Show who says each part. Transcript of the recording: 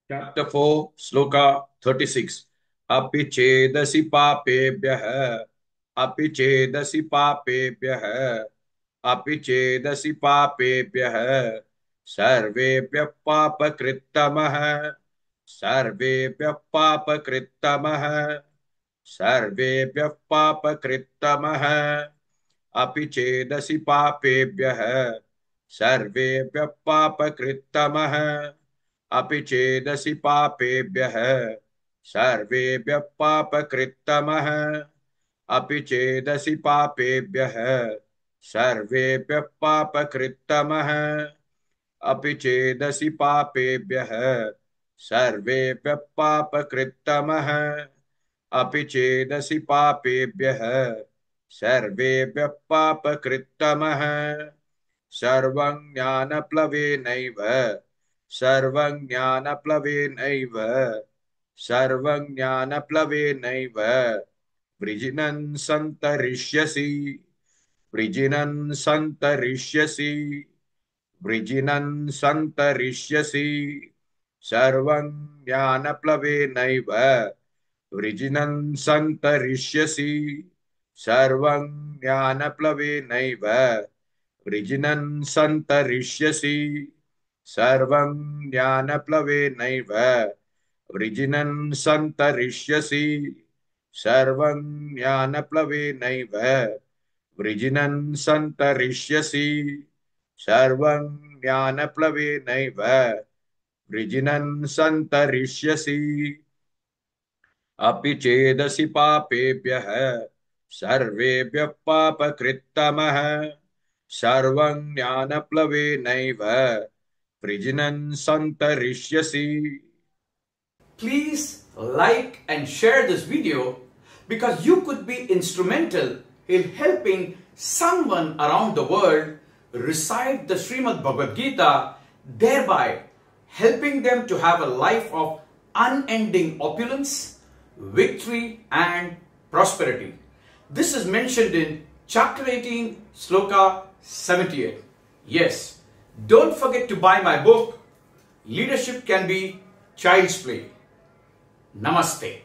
Speaker 1: Chapter 4, Sloka 36. Api chedasi papebhyah, api chedasi papebhyah, api chedasi papebhyah, sarvebhyah papakrittamah, sarvebhyah papakrittamah, sarvebhyah papakrittamah, api chedasi papebhyah, sarvebhyah papakrittamah, अपि चेदसि पापेभ्यः सर्वेभ्यः पापकृत्तमः अपि चेदसि पापेभ्यः सर्वेभ्यः पापकृत्तमः अपि चेदसि पापेभ्यः सर्वेभ्यः पापकृत्तमः अपि चेदसि पापेभ्यः सर्वेभ्यः पापकृत्तमः सर्वं ज्ञानप्लवेनैव सर्वं ज्ञानप्लवेनैव सर्वं ज्ञानप्लवेनैव वृजिनं सन्तरिष्यसि वृजिनं सन्तरिष्यसि वृजिनं सन्तरिष्यसि सर्वं ज्ञानप्लवेनैव वृजिनं सन्तरिष्यसि सर्वं ज्ञानप्लवेनैव वृजिनं सन्तरिष्यसि सर्वं ज्ञानप्लवेनैव वृजिनं सन्तरिष्यसि सर्वं ज्ञानप्लवेनैव वृजिनं सन्तरिष्यसि सर्वं ज्ञानप्लवेनैव वृजिनं सन्तरिष्यसि अपि चेदसि पापेभ्यः सर्वेभ्यः पापकृत्तमः सर्वं ज्ञानप्लवेनैव वृजिनं सन्तरिष्यसि
Speaker 2: Please like and share this video because you could be instrumental in helping someone around the world recite the Srimad Bhagavad Gita, thereby helping them to have a life of unending opulence, victory and prosperity. This is mentioned in chapter 18, Sloka 78. Yes, don't forget to buy my book, Leadership Can Be Child's Play. Namaste.